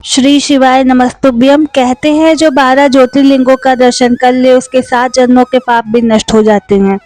श्री शिवाय नमस्तुभ्यम। कहते हैं जो 12 ज्योतिर्लिंगों का दर्शन कर ले उसके 7 जन्मों के पाप भी नष्ट हो जाते हैं।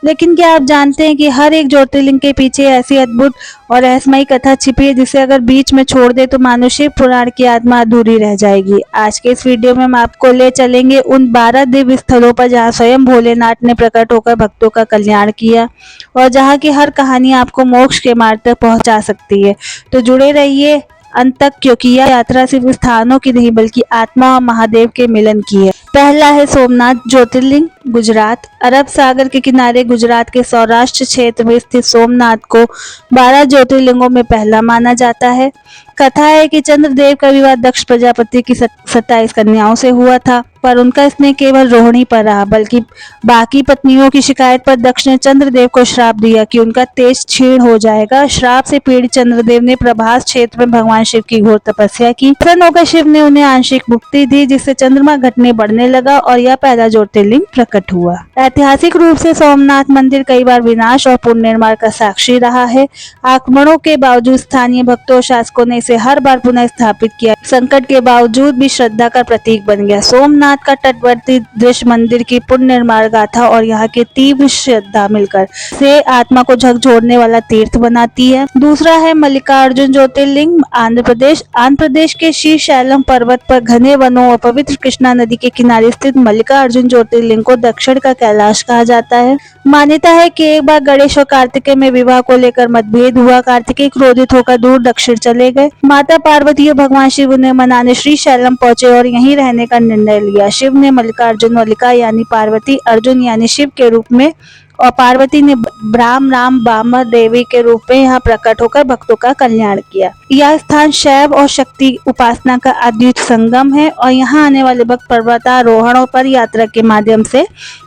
लेकिन क्या आप जानते हैं कि हर एक ज्योतिर्लिंग के पीछे ऐसी अद्भुत और रहस्यमयी कथा छिपी है जिसे अगर बीच में छोड़ दे तो मानो शिव पुराण की आत्मा अधूरी रह जाएगी। आज के इस वीडियो में हम आपको ले चलेंगे उन 12 दिव्य स्थलों पर जहां स्वयं भोलेनाथ ने प्रकट होकर भक्तों का कल्याण किया और जहां की हर कहानी आपको मोक्ष के मार्ग तक पहुंचा सकती है। तो जुड़े रहिए अंत तक, क्योंकि यह यात्रा सिर्फ स्थानों की नहीं बल्कि आत्मा और महादेव के मिलन की है। पहला है सोमनाथ ज्योतिर्लिंग, गुजरात। अरब सागर के किनारे गुजरात के सौराष्ट्र क्षेत्र में स्थित सोमनाथ को 12 ज्योतिर्लिंगों में पहला माना जाता है। कथा है कि चंद्रदेव का विवाह दक्ष प्रजापति की 27 कन्याओं से हुआ था, पर उनका स्नेह केवल रोहिणी पर रहा, बल्कि बाकी पत्नियों की शिकायत पर दक्ष ने चंद्रदेव को श्राप दिया कि उनका तेज क्षीण हो जाएगा। श्राप से पीड़ित चंद्रदेव ने प्रभास क्षेत्र में भगवान शिव की घोर तपस्या की। प्रसन्न होकर शिव ने उन्हें आंशिक मुक्ति दी, जिससे चंद्रमा घटने बढ़ने लगा और यह पहला ज्योतिर्लिंग प्रकट हुआ। ऐतिहासिक रूप से सोमनाथ मंदिर कई बार विनाश और पुनर्निर्माण का साक्षी रहा है। आक्रमणों के बावजूद स्थानीय भक्तों और शासकों ने इसे हर बार पुनः स्थापित किया। संकट के बावजूद भी श्रद्धा का प्रतीक बन गया। सोमनाथ का तटवर्ती दृश्य मंदिर की पुनर्निर्माण गाथा और यहाँ की तीव्र श्रद्धा मिलकर से आत्मा को झकझोरने वाला तीर्थ बनाती है। दूसरा है मल्लिकार्जुन ज्योतिर्लिंग, आंध्र प्रदेश। आंध्र प्रदेश के श्रीशैलम पर्वत पर घने वनों और पवित्र कृष्णा नदी के किनारे स्थित मल्लिकार्जुन ज्योतिर्लिंग को दक्षिण का कैलाश कहा जाता है। मान्यता है कि एक बार गणेश और कार्तिकेय में विवाह को लेकर मतभेद हुआ। कार्तिकेय क्रोधित होकर दूर दक्षिण चले गए। माता पार्वती और भगवान शिव उन्हें मनाने श्रीशैलम पहुंचे और यहीं रहने का निर्णय लिया। शिव ने मल्लिकार्जुन, मल्लिका यानी पार्वती, अर्जुन यानी शिव के रूप में और पार्वती ने ब्राह्म राम बामा देवी के रूप में यहाँ प्रकट होकर भक्तों का कल्याण किया। यह स्थान शैव और शक्ति उपासना का अद्भुत संगम है और यहाँ आने वाले भक्त पर्वतारोहण और पद यात्रा के माध्यम से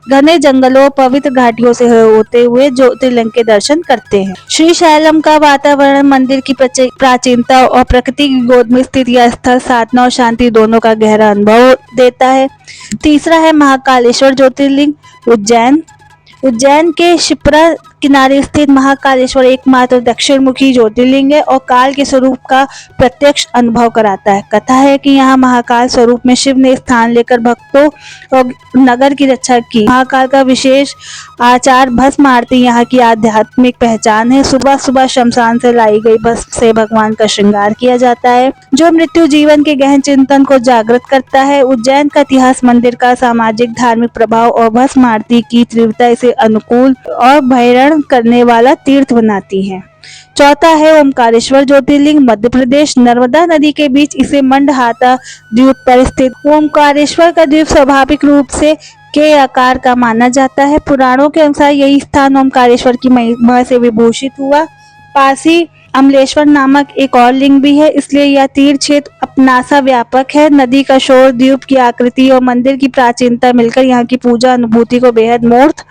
घने जंगलों और पवित्र घाटियों से होते हुए ज्योतिर्लिंग के दर्शन करते हैं। श्रीशैलम का वातावरण, मंदिर की प्राचीनता और प्रकृति की गोद में स्थित यह स्थल साधना और शांति दोनों का गहरा अनुभव देता है। तीसरा है महाकालेश्वर ज्योतिर्लिंग, उज्जैन। उज्जैन के शिप्रा किनारे स्थित महाकालेश्वर एकमात्र दक्षिण मुखी ज्योतिर्लिंग है और काल के स्वरूप का प्रत्यक्ष अनुभव कराता है। कथा है कि यहाँ महाकाल स्वरूप में शिव ने स्थान लेकर भक्तों और नगर की रक्षा की। महाकाल का विशेष आचार भस्म आरती यहाँ की आध्यात्मिक पहचान है। सुबह सुबह शमशान से लाई गई भस्म से भगवान का श्रृंगार किया जाता है, जो मृत्यु जीवन के गहन चिंतन को जागृत करता है। उज्जैन का इतिहास, मंदिर का सामाजिक धार्मिक प्रभाव और भस्म आरती की तीव्रता इसे अनुकूल और भैरण करने वाला तीर्थ बनाती है। चौथा है ओमकारेश्वर ज्योतिर्लिंग, मध्य प्रदेश। नर्मदा नदी के बीच इसे मंडहाता द्वीप पर स्थित ओमकारेश्वर का द्वीप स्वाभाविक रूप से के आकार का माना जाता है। पुराणों के अनुसार यही स्थान ओमकारेश्वर की महिमा से विभूषित हुआ। पास ही अमलेश्वर नामक एक और लिंग भी है, इसलिए यह तीर्थ क्षेत्र अपनासा व्यापक है। नदी का शोर, द्वीप की आकृति और मंदिर की प्राचीनता मिलकर यहाँ की पूजा अनुभूति को बेहद मूर्त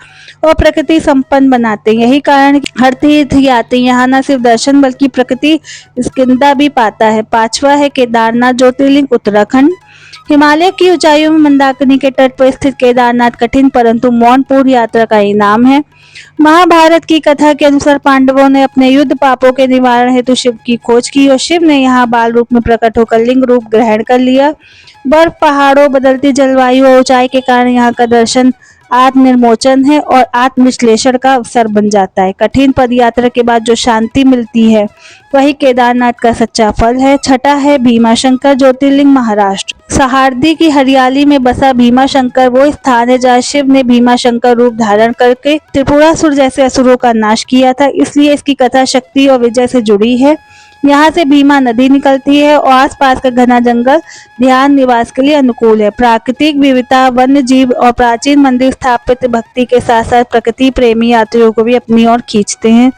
और प्रकृति संपन्न बनाते हैं। यही कारण हर तीर्थ यात्री यहाँ न सिर्फ दर्शन बल्कि प्रकृति स्किंदा भी पाता है। पांचवा है केदारनाथ ज्योतिर्लिंग, उत्तराखंड। हिमालय की ऊंचाइयों में मंदाकिनी के तट पर स्थित केदारनाथ कठिन परंतु मौनपूर्ण यात्रा का इनाम है। महाभारत की कथा के अनुसार पांडवों ने अपने युद्ध पापों के निवारण हेतु शिव की खोज की और शिव ने यहाँ बाल रूप में प्रकट होकर लिंग रूप ग्रहण कर लिया। बर्फ, पहाड़ों, बदलती जलवायु और ऊंचाई के कारण यहाँ का दर्शन आत्मनिर्मोचन है और आत्मविश्लेषण का अवसर बन जाता है। कठिन पदयात्रा के बाद जो शांति मिलती है वही केदारनाथ का सच्चा फल है। छठा है भीमाशंकर ज्योतिर्लिंग, महाराष्ट्र। सहारदी की हरियाली में बसा भीमाशंकर वो स्थान है जहाँ शिव ने भीमाशंकर रूप धारण करके त्रिपुरासुर जैसे असुरों का नाश किया था, इसलिए इसकी कथा शक्ति और विजय से जुड़ी है। यहाँ से भीमा नदी निकलती है और आसपास का घना जंगल ध्यान निवास के लिए अनुकूल है। प्राकृतिक विविधता, वन्य जीव और प्राचीन मंदिर स्थापित भक्ति के साथ साथ प्रकृति प्रेमी यात्रियों को भी अपनी ओर खींचते हैं।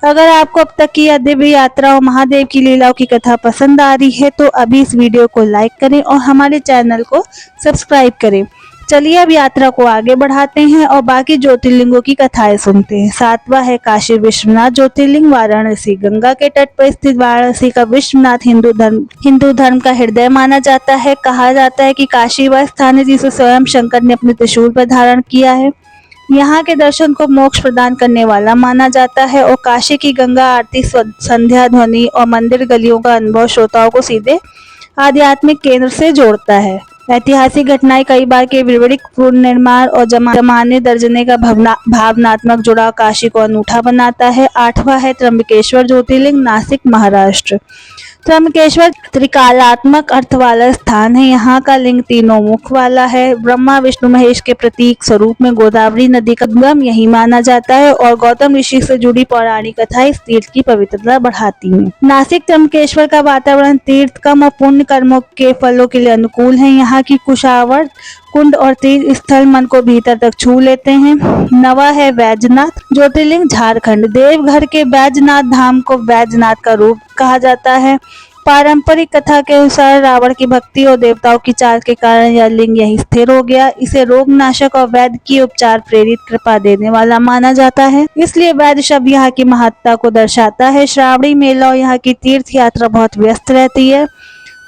अगर आपको अब तक की यह दिव्य यात्रा और महादेव की लीलाओं की कथा पसंद आ रही है तो अभी इस वीडियो को लाइक करें और हमारे चैनल को सब्सक्राइब करें। चलिए अब यात्रा को आगे बढ़ाते हैं और बाकी ज्योतिर्लिंगों की कथाएं सुनते हैं। सातवां है काशी विश्वनाथ ज्योतिर्लिंग, वाराणसी। गंगा के तट पर स्थित वाराणसी का विश्वनाथ हिंदू धर्म का हृदय माना जाता है। कहा जाता है कि काशी वह स्थान है जिसे स्वयं शंकर ने अपने त्रिशूल पर धारण किया है। यहाँ के दर्शन को मोक्ष प्रदान करने वाला माना जाता है और काशी की गंगा आरती, संध्या ध्वनि और मंदिर गलियों का अनुभव श्रोताओं को सीधे आध्यात्मिक केंद्र से जोड़ता है। ऐतिहासिक घटनाएं कई बार के विवरिक पुनर्निर्माण और जमाने दर्जने का भावनात्मक जुड़ाव काशी को अनूठा बनाता है। 8वां है त्र्यंबकेश्वर ज्योतिर्लिंग, नासिक, महाराष्ट्र। त्र्यंबकेश्वर त्रिकालात्मक अर्थ वाला स्थान है। यहाँ का लिंग तीनों मुख वाला है। ब्रह्मा विष्णु महेश के प्रतीक स्वरूप में गोदावरी नदी का उद्गम यही माना जाता है और गौतम ऋषि से जुड़ी पौराणिक कथाएं इस तीर्थ की पवित्रता बढ़ाती हैं। नासिक त्र्यंबकेश्वर का वातावरण तीर्थ कम और पुण्य कर्मों के फलों के लिए अनुकूल है। यहाँ की कुशावर्त कुंड और तीर्थ स्थल मन को भीतर तक छू लेते हैं। 9वां है वैजनाथ ज्योतिर्लिंग, झारखंड। देवघर के वैजनाथ धाम को वैजनाथ का रूप कहा जाता है। पारंपरिक कथा के अनुसार रावण की भक्ति और देवताओं की चाल के कारण यह लिंग यहीं स्थिर हो गया। इसे रोगनाशक और वैद्य की उपचार प्रेरित कृपा देने वाला माना जाता है, इसलिए वैद्य शब्द यहाँ की महत्ता को दर्शाता है। श्रावणी मेला और यहाँ की तीर्थ यात्रा बहुत व्यस्त रहती है।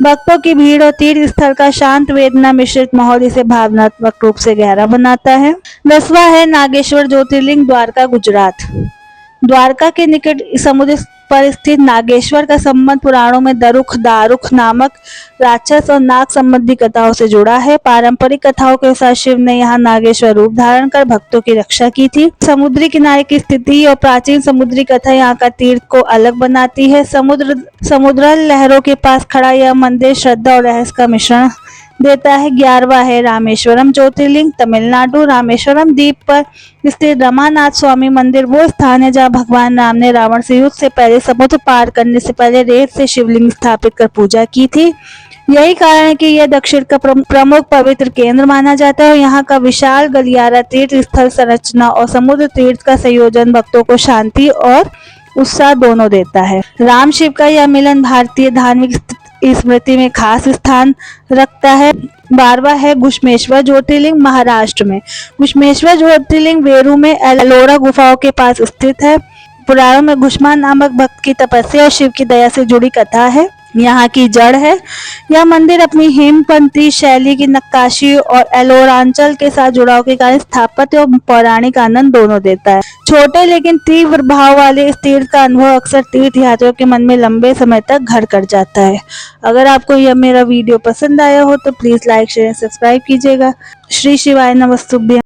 भक्तों की भीड़ और तीर्थ स्थल का शांत वेदना मिश्रित माहौल इसे भावनात्मक रूप से गहरा बनाता है। 10वां है नागेश्वर ज्योतिर्लिंग, द्वारका, गुजरात। द्वारका के निकट समुद्र पर स्थित नागेश्वर का संबंध पुराणों में दारुक नामक राक्षस और नाग संबंधी कथाओं से जुड़ा है। पारंपरिक कथाओं के अनुसार शिव ने यहाँ नागेश्वर रूप धारण कर भक्तों की रक्षा की थी। समुद्री किनारे की स्थिति और प्राचीन समुद्री कथा यहाँ का तीर्थ को अलग बनाती है। समुद्र लहरों के पास खड़ा यह मंदिर श्रद्धा और रहस्य का मिश्रण देता है। 11वां है रामेश्वरम ज्योतिर्लिंग, तमिलनाडु। रामेश्वरम द्वीप पर स्थित रमानाथ स्वामी मंदिर वो स्थान है जहाँ भगवान राम ने रावण से युद्ध से पहले समुद्र पार करने से पहले रेत से शिवलिंग स्थापित कर पूजा की थी। यही कारण है कि यह दक्षिण का प्रमुख पवित्र केंद्र माना जाता है। यहाँ का विशाल गलियारा तीर्थ स्थल संरचना और समुद्र तीर्थ का संयोजन भक्तों को शांति और उत्साह दोनों देता है। राम शिव का यह मिलन भारतीय धार्मिक स्मृति में खास स्थान रखता है। 12वां है घुश्मेश्वर ज्योतिर्लिंग, महाराष्ट्र में। घुश्मेश्वर ज्योतिर्लिंग वेरू में एलोरा गुफाओं के पास स्थित है। पुराणों में घुश्मान नामक भक्त की तपस्या और शिव की दया से जुड़ी कथा है। यहाँ की जड़ है। यह मंदिर अपनी हेमपंथी शैली की नक्काशी और एलोरांचल के साथ जुड़ाव के कारण स्थापत्य और पौराणिक आनंद दोनों देता है। छोटे लेकिन तीव्र भाव वाले इस तीर्थ का अनुभव अक्सर तीर्थ यात्रियों के मन में लंबे समय तक घर कर जाता है। अगर आपको यह मेरा वीडियो पसंद आया हो तो प्लीज लाइक शेयर सब्सक्राइब कीजिएगा। श्री शिवाय नमस्तुभ्यं।